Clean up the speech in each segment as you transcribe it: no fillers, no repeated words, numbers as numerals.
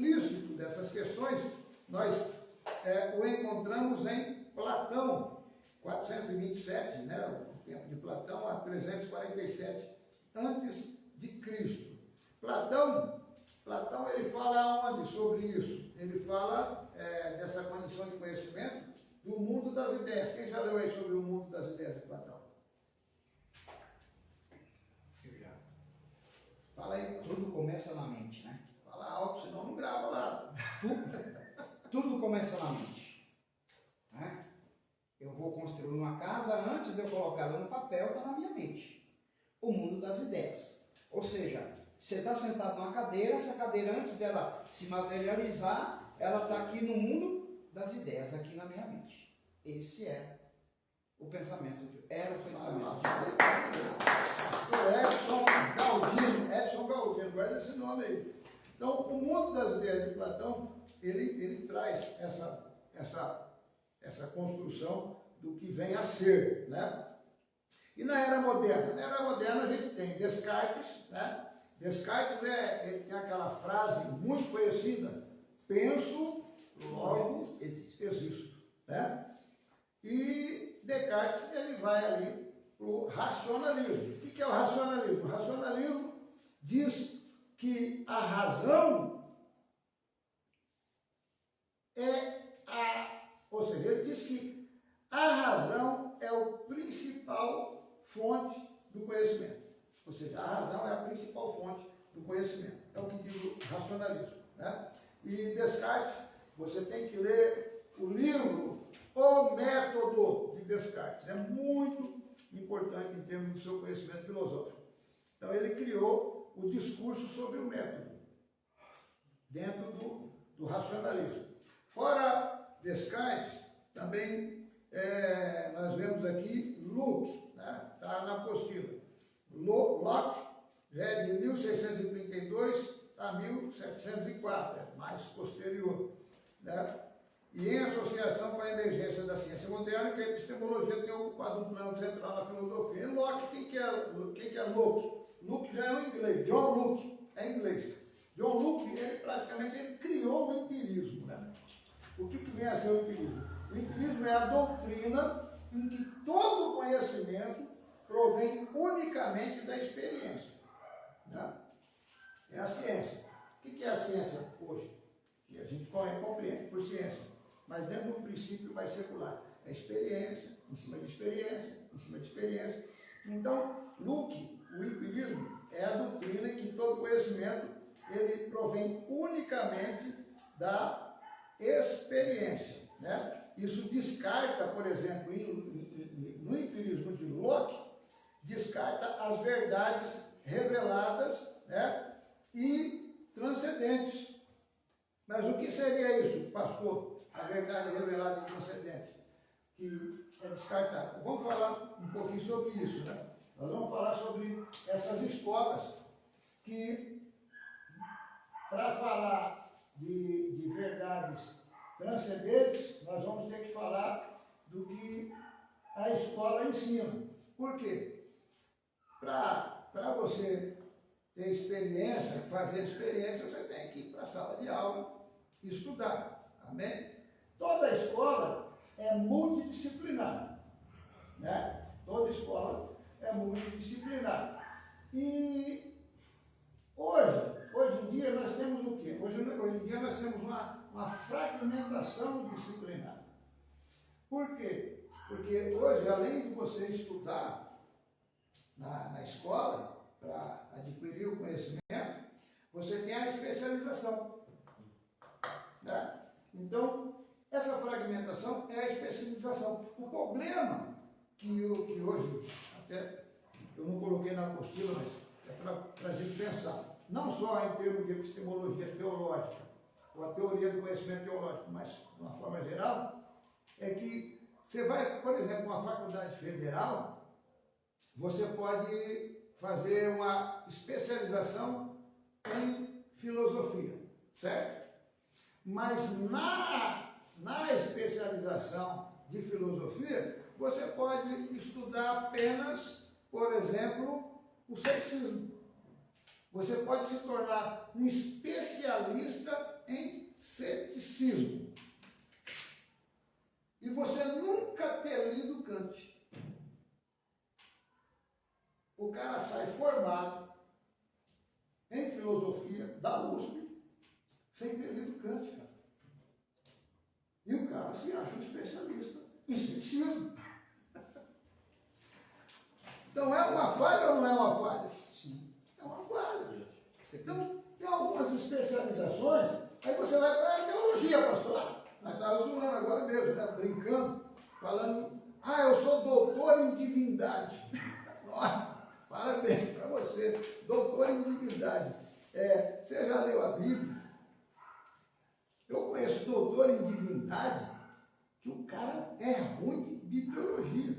explícito dessas questões, nós o encontramos em Platão, 427, né, o tempo de Platão, a 347 antes de Cristo. Platão ele fala onde sobre isso? Ele fala dessa condição de conhecimento do mundo das ideias. Quem já leu aí sobre o mundo das ideias de Platão? Eu já. Fala aí. Tudo começa na mente, né? Fala alto, senão não grava lá. Tudo começa na mente. Né? Eu vou construir uma casa, antes de eu colocá-la no papel, está na minha mente. O mundo das ideias. Ou seja, você está sentado numa cadeira, essa cadeira, antes dela se materializar, ela está aqui no mundo das ideias, aqui na minha mente. Esse é o pensamento, era o pensamento. Edson Galdino, guarda esse nome aí. Então, o mundo das ideias de Platão, ele traz essa construção do que vem a ser, né? E na era moderna? Na era moderna a gente tem Descartes, né? Descartes ele tem aquela frase muito conhecida: penso, logo existo, né? E Descartes, ele vai ali para o racionalismo. O que é o racionalismo? O racionalismo diz que a razão ou seja, ele diz que a razão é o principal fonte do conhecimento. Ou seja, a razão é a principal fonte do conhecimento. É o que diz o racionalismo, né? E Descartes, você tem que ler o livro O Método de Descartes. É muito importante em termos do seu conhecimento filosófico. Então ele criou o discurso sobre o método, dentro do racionalismo. Fora Descartes, também nós vemos aqui Locke, né? Está na apostila. Locke já é de 1632 a 1704, é mais posterior, né? E em associação com a emergência da ciência moderna, que a epistemologia tem ocupado um plano central na filosofia. E Locke, quem que é Locke? Locke já é um inglês, John Locke, é inglês. John Locke, ele praticamente criou o empirismo, né? O que vem a ser o empirismo? O empirismo é a doutrina em que todo conhecimento provém unicamente da experiência, né? É a ciência. O que é a ciência hoje? Que a gente compreende por ciência, mas dentro de um princípio mais secular. É experiência, em cima de experiência, em cima de experiência. Então, Locke, o empirismo, é a doutrina em que todo conhecimento ele provém unicamente da experiência, né? Isso descarta, por exemplo, no empirismo de Locke, descarta as verdades reveladas, né, e transcendentes. Mas o que seria isso, pastor? A verdade revelada e transcendente, que é descartada. Vamos falar um pouquinho sobre isso, né? Nós vamos falar sobre essas escolas que, para falar de verdades transcendentes, nós vamos ter que falar do que a escola ensina. Por quê? Para você ter experiência, fazer experiência, você tem que ir para a sala de aula e estudar. Amém? Toda escola é multidisciplinar, né? Toda escola é multidisciplinar. E hoje em dia nós temos o quê? Hoje em dia nós temos uma fragmentação disciplinar. Por quê? Porque hoje, além de você estudar na escola, para adquirir o conhecimento, você tem a especialização, né? Então, essa fragmentação é a especialização. O problema que hoje, até eu não coloquei na apostila, mas é para a gente pensar, não só em termos de epistemologia teológica, ou a teoria do conhecimento teológico, mas de uma forma geral, é que você vai, por exemplo, uma faculdade federal, você pode fazer uma especialização em filosofia, certo? Mas na especialização de filosofia, você pode estudar apenas, por exemplo, o ceticismo. Você pode se tornar um especialista em ceticismo. E você nunca ter lido Kant. O cara sai formado em filosofia da USP sem ter lido Kant, cara. E o cara se acha um especialista em ceticismo. Então é uma falha ou não é uma falha? Sim. É uma falha. Então, tem algumas especializações, aí você vai para a teologia, pastor. Nós estávamos falando agora mesmo, né? Brincando, falando, eu sou doutor em divindade. Nossa, parabéns para você, doutor em divindade. Você já leu a Bíblia? Eu conheço doutor em divindade que o cara é ruim de bibliologia.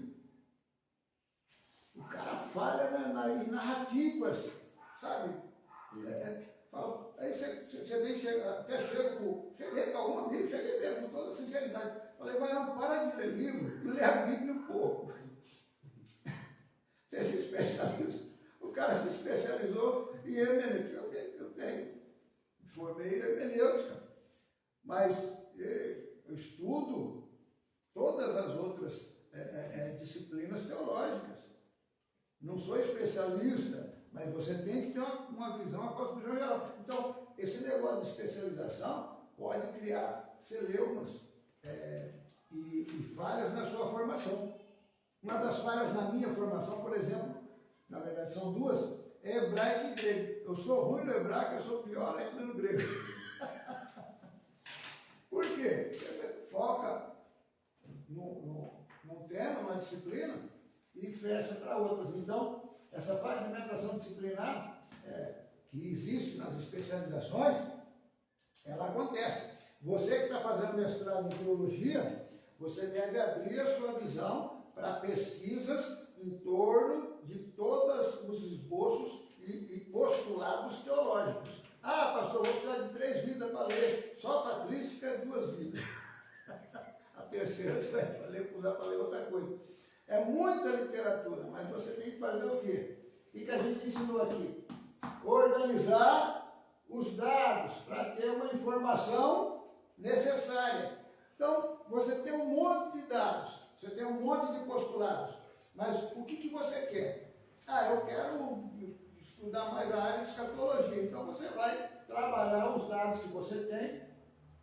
O cara falha em narrativas, sabe? Aí você cheguei para algum amigo, cheguei mesmo com toda sinceridade. Falei, mas não para de ler livro, lê a Bíblia um pouco. Você se especializa. O cara se especializou em hermenêutica. Eu tenho, formei em hermenêutica, mas eu estudo todas as outras disciplinas teológicas. Não sou especialista, mas você tem que ter uma visão, uma cosmovisão geral. Então, esse negócio de especialização pode criar celeumas e falhas na sua formação. Uma das falhas na minha formação, por exemplo, na verdade são duas, é hebraico e grego. Eu sou ruim no hebraico, eu sou pior ainda no grego. Por quê? Porque você foca num tema, numa disciplina, e fecha para outras. Então, essa fragmentação disciplinar que existe nas especializações, ela acontece. Você que está fazendo mestrado em teologia, você deve abrir a sua visão para pesquisas em torno de todos os esboços e postulados teológicos. Pastor, vou precisar de 3 vidas para ler, só patrística é 2 vidas. A terceira você vai usar para ler outra coisa. É muita literatura, mas você tem que fazer o quê? O que a gente ensinou aqui? Organizar os dados para ter uma informação necessária. Então, você tem um monte de dados, você tem um monte de postulados, mas o que você quer? Eu quero estudar mais a área de escatologia. Então, você vai trabalhar os dados que você tem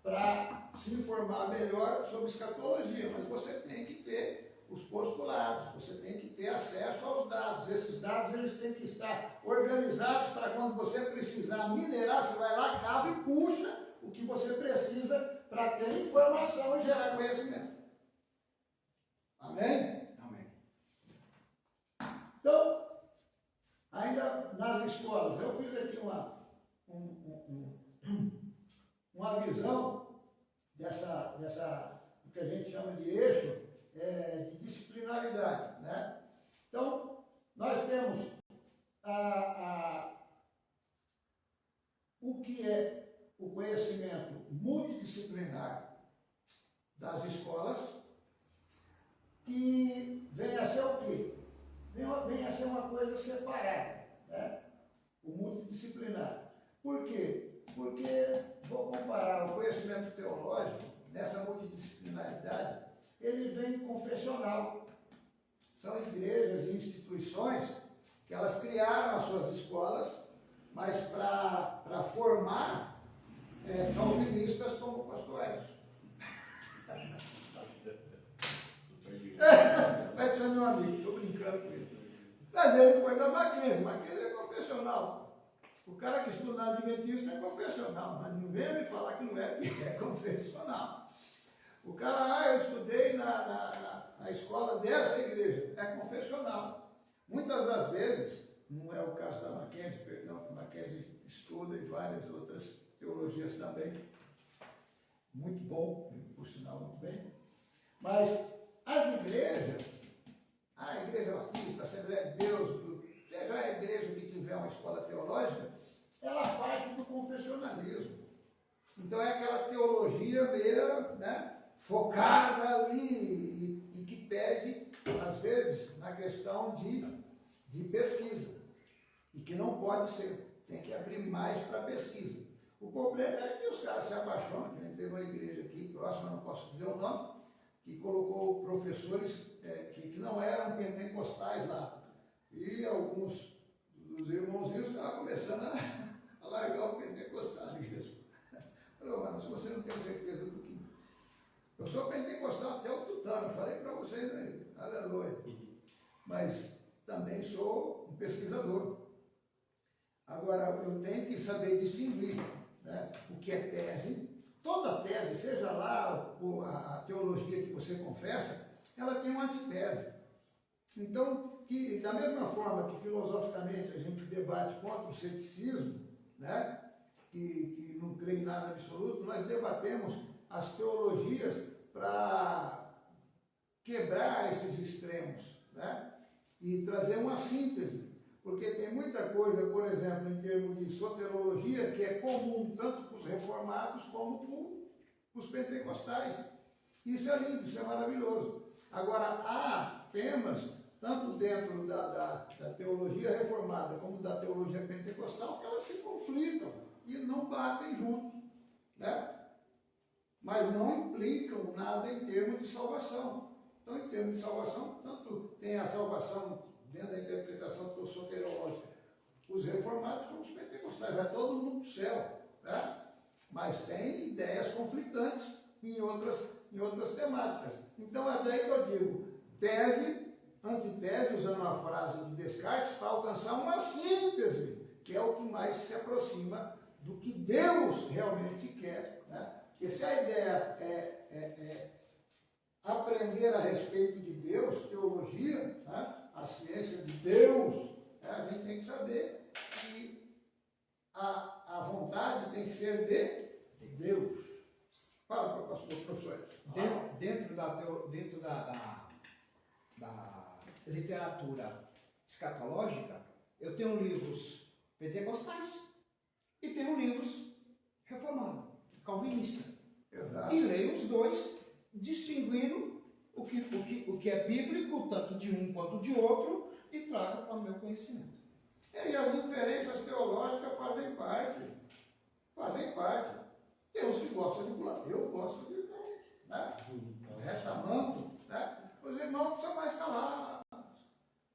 para se informar melhor sobre escatologia, mas você tem que ter os postulados, você tem que ter acesso aos dados. Esses dados eles têm que estar organizados para quando você precisar minerar, você vai lá, cava e puxa o que você precisa para ter informação e gerar conhecimento. Amém? Amém. Então, ainda nas escolas, eu fiz aqui uma visão dessa, o que a gente chama de eixo, de disciplinaridade, né? Então, nós temos o que é o conhecimento multidisciplinar das escolas, que vem a ser o quê? Vem a ser uma coisa separada, né? O multidisciplinar. Por quê? Porque, vou comparar o conhecimento teológico, nessa multidisciplinaridade, ele vem confessional. São igrejas e instituições que elas criaram as suas escolas, mas para formar calvinistas como o pastor Edson. Edson é meu amigo, estou brincando com ele. Mas ele foi da Mackenzie. Mackenzie é confessional. O cara que estuda na Adventista é confessional, mas não venha me falar que não é confessional. O cara, eu estudei na escola dessa igreja, é confessional. Muitas das vezes, não é o caso da Mackenzie, perdão, que Mackenzie estuda e várias outras teologias também. Muito bom, por sinal, muito bem. Mas as igrejas, a Igreja Batista, a Assembleia de Deus, seja a igreja que tiver uma escola teológica, ela parte do confessionalismo. Então é aquela teologia meio, né, focada ali e que perde, às vezes, na questão de pesquisa. E que não pode ser. tem que abrir mais para pesquisa. O problema é que os caras se apaixonam, que a gente teve uma igreja aqui próxima, não posso dizer o nome, que colocou professores que não eram pentecostais lá. E alguns dos irmãozinhos estavam começando a largar o pentecostalismo. Falei, mas se você não tem certeza do que... Eu sou pentecostal até o tutano, falei para vocês aí, aleluia. Mas também sou um pesquisador. Agora, eu tenho que saber distinguir, né, o que é tese. Toda tese, seja lá a teologia que você confessa, ela tem uma antitese. Então, que, da mesma forma que filosoficamente a gente debate contra o ceticismo, né, que não crê em nada absoluto, nós debatemos as teologias para quebrar esses extremos, né, e trazer uma síntese. Porque tem muita coisa, por exemplo, em termos de soteriologia, que é comum tanto para os reformados como para os pentecostais. Isso é lindo, isso é maravilhoso. Agora, há temas, tanto dentro da teologia reformada como da teologia pentecostal, que elas se conflitam e não batem juntos, né? Mas não implicam nada em termos de salvação. Então, em termos de salvação, tanto tem a salvação dentro da interpretação soteriológica, os reformados como os pentecostais, vai todo mundo para o céu, né? Mas tem ideias conflitantes em outras temáticas. Então é daí que eu digo, tese, antitese, usando a frase de Descartes, para alcançar uma síntese, que é o que mais se aproxima do que Deus realmente quer, né? Porque se a ideia é aprender a respeito de Deus, teologia, né, a ciência de Deus, né, a gente tem que saber que a vontade tem que ser de Deus. Fala para o pastor, professor. Dentro da literatura escatológica, eu tenho livros pentecostais e tenho livros reformados, calvinistas. Exato. E leio os dois, distinguindo o que é bíblico, tanto de um quanto de outro, e trago para o meu conhecimento. E as inferências teológicas fazem parte. Fazem parte. Tem uns que gostam de pular. Eu gosto de, né? Resta-manto, né? Os irmãos são mais calados.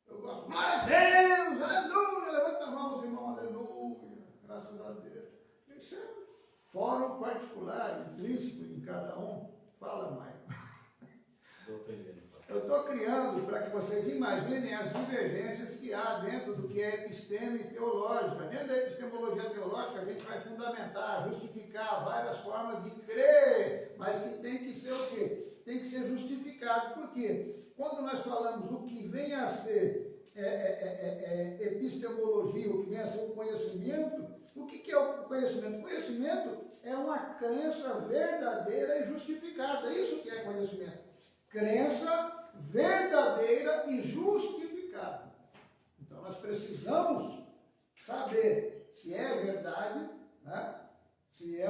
Eu gosto. Glória a Deus! Aleluia! Levanta a mão, os irmãos, aleluia! Graças a Deus. Isso é fórum particular, intrínseco em cada um. Fala, Maicon. Eu estou criando para que vocês imaginem as divergências que há dentro do que é episteme teológica. Dentro da epistemologia teológica, a gente vai fundamentar, justificar várias formas de crer, mas que tem que ser o quê? Tem que ser justificado. Por quê? Quando nós falamos o que vem a ser epistemologia, o que vem a ser o conhecimento, o que é o conhecimento? O conhecimento é uma crença verdadeira e justificada. Isso que é conhecimento. Crença verdadeira e justificada. Então nós precisamos saber se é verdade, né? Se é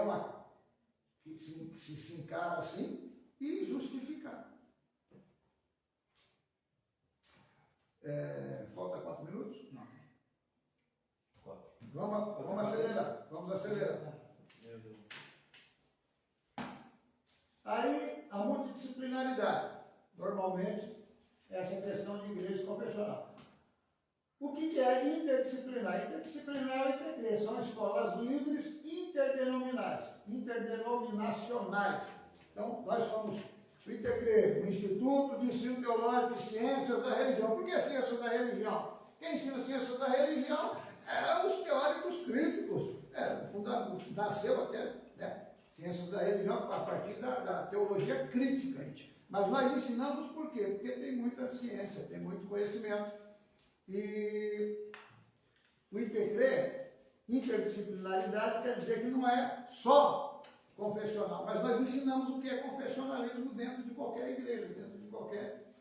se encara assim, e justificar. Falta 4 minutos? Não. 4. Vamos acelerar. Vamos acelerar. Aí, a multidisciplinaridade. Normalmente, essa questão de igreja confessional. O que é interdisciplinar? Interdisciplinar e ITCRE são escolas livres interdenominacionais. Então, nós somos o ITCRE, o Instituto de Ensino Teológico e Ciências da Religião. Por que Ciências da Religião? Quem ensina Ciências da Religião eram os teóricos críticos. Nasceu até, né, Ciências da Religião a partir da teologia crítica. Mas nós ensinamos por quê? Porque tem muita ciência, tem muito conhecimento. E o ITCRE, interdisciplinaridade, quer dizer que não é só confessional, mas nós ensinamos o que é confessionalismo dentro de qualquer igreja, dentro de qualquer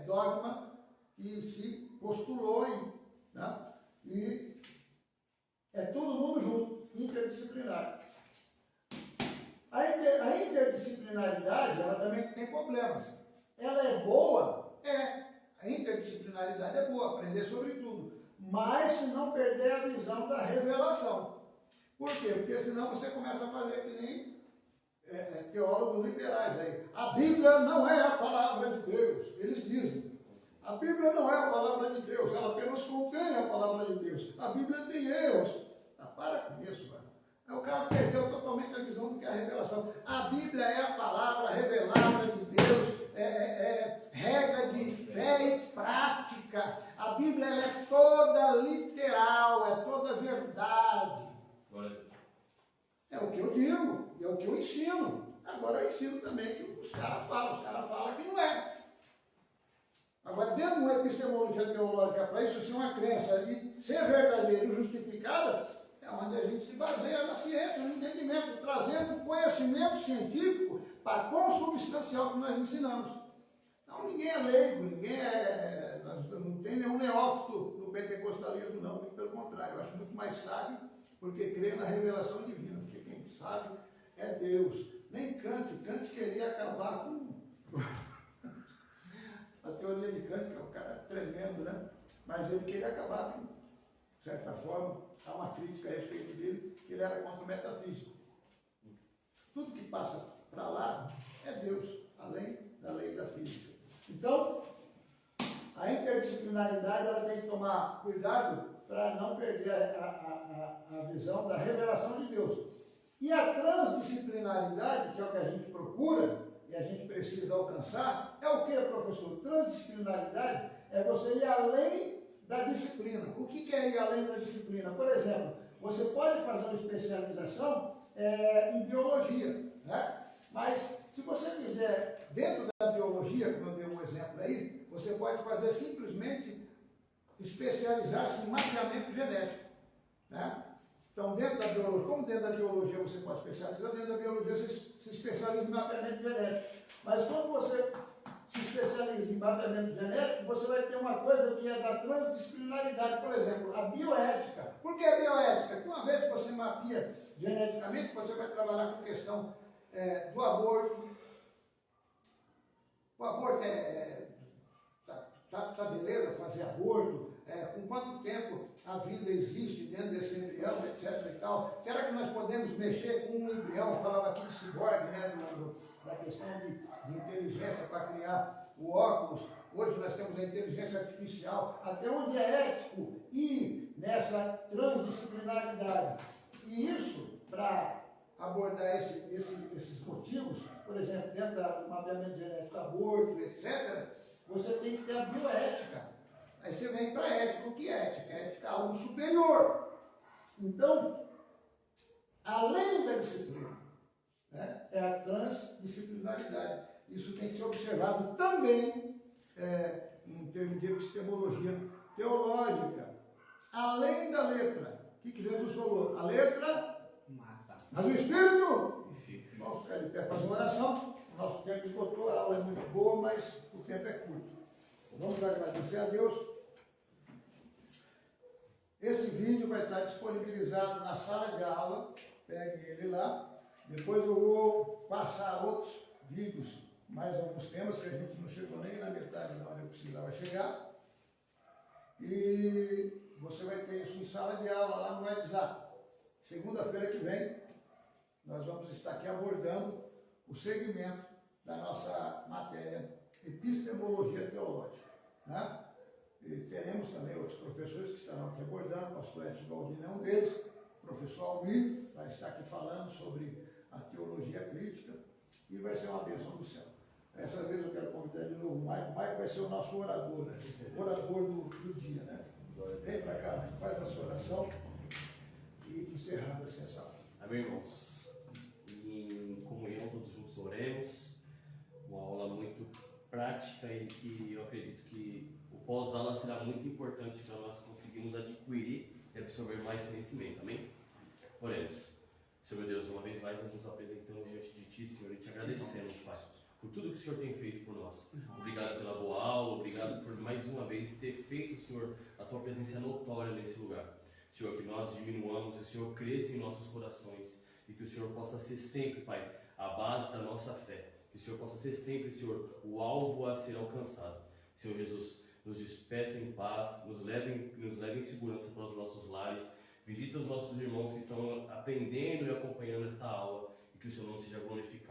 dogma que se postulou aí, né? E é todo mundo junto, interdisciplinar. A interdisciplinaridade, ela também tem problemas. Ela é boa? A interdisciplinaridade é boa, aprender sobre tudo. mas se não perder a visão da revelação. Por quê? Porque senão você começa a fazer que nem teólogos liberais aí. A Bíblia não é a palavra de Deus. Eles dizem. A Bíblia não é a palavra de Deus, ela apenas contém a palavra de Deus. A Bíblia tem erros. Para com isso, mano. O cara perdeu totalmente a visão do que é a revelação. A Bíblia é a palavra revelada de Deus, regra de fé e prática. A Bíblia ela é toda literal, é toda verdade. É o que eu digo, é o que eu ensino. Agora eu ensino também que os caras falam que não é. Agora, dentro de uma epistemologia teológica, para isso ser uma crença e ser verdadeira e justificada, é onde a gente se baseia na ciência, no entendimento, trazendo conhecimento científico para consubstancial que nós ensinamos. Então, ninguém é leigo, não tem nenhum neófito no pentecostalismo, não, muito pelo contrário, eu acho muito mais sábio, porque crê na revelação divina, porque quem sabe é Deus. Nem Kant queria acabar com a teoria de Kant, que é um cara tremendo, né? Mas ele queria acabar com, de certa forma, há uma crítica a respeito dele, que ele era contra o metafísico. Tudo que passa para lá é Deus, além da lei da física. Então, a interdisciplinaridade ela tem que tomar cuidado para não perder a visão da revelação de Deus. E a transdisciplinaridade, que é o que a gente procura e a gente precisa alcançar, é o que, professor? Transdisciplinaridade é você ir além da disciplina. O que é ir além da disciplina? Por exemplo, você pode fazer uma especialização em biologia, né? Mas se você fizer dentro da biologia, como eu dei um exemplo aí, você pode fazer simplesmente especializar-se em mapeamento genético, né? Então, dentro da biologia, como dentro da biologia você pode especializar, dentro da biologia você se especializa em mapeamento genético. Mas quando você se especializa em mapeamento genético, você vai ter uma coisa que é da transdisciplinaridade. Por exemplo, a bioética. Por que a bioética? Porque uma vez que você mapeia geneticamente, você vai trabalhar com questão do aborto. O aborto tá beleza, fazer aborto, com quanto tempo a vida existe dentro desse embrião, etc. e tal. Será que nós podemos mexer com um embrião? Falava aqui de ciborgue, né, da questão de inteligência para criar o óculos. Hoje nós temos a inteligência artificial. Até onde é ético ir nessa transdisciplinaridade? E isso, para abordar esses motivos, por exemplo, dentro do mapeamento genético, aborto, etc., você tem que ter a bioética. Aí você vem para a ética. O que é ética? Ética é algo superior. Então, além da disciplina, né, é a transdisciplinaridade. Isso tem que ser observado também em termos de epistemologia teológica. Além da letra. O que Jesus falou? A letra mata. Mas o Espírito, vamos ficar de pé para fazer uma oração. O nosso tempo esgotou, a aula é muito boa, mas o tempo é curto. Vamos agradecer a Deus. Esse vídeo vai estar disponibilizado na sala de aula. Pegue ele lá. Depois eu vou passar outros vídeos, mais alguns temas que a gente não chegou nem na metade da onde eu precisava chegar. E você vai ter isso em sala de aula lá no WhatsApp. Segunda-feira que vem, nós vamos estar aqui abordando o segmento da nossa matéria Epistemologia Teológica, né? E teremos também outros professores que estarão aqui abordando, o pastor Edson Galdino é um deles, o professor Almir vai estar aqui falando sobre a teologia crítica e vai ser uma bênção do céu. Essa vez eu quero convidar de novo o Maico. O Maico vai ser o nosso orador, né? Orador do dia, né? Vem para cá, Maico, faz a sua oração e encerrando assim essa aula. Amém, irmãos? Em comunhão, todos juntos oremos. Uma aula muito prática e eu acredito que o pós-aula será muito importante para nós conseguirmos adquirir e absorver mais conhecimento. Amém? Oremos. Senhor meu Deus, uma vez mais nós nos apresentamos diante de Ti, Senhor, e Te agradecemos, Pai, por tudo que o Senhor tem feito por nós. Obrigado pela boa aula, obrigado por mais uma vez ter feito, Senhor, a Tua presença notória nesse lugar. Senhor, que nós diminuamos e o Senhor cresça em nossos corações e que o Senhor possa ser sempre, Pai, a base da nossa fé. Que o Senhor possa ser sempre, Senhor, o alvo a ser alcançado. Senhor Jesus, nos despeça em paz, nos leve em segurança para os nossos lares. Visita os nossos irmãos que estão aprendendo e acompanhando esta aula e que o seu nome seja glorificado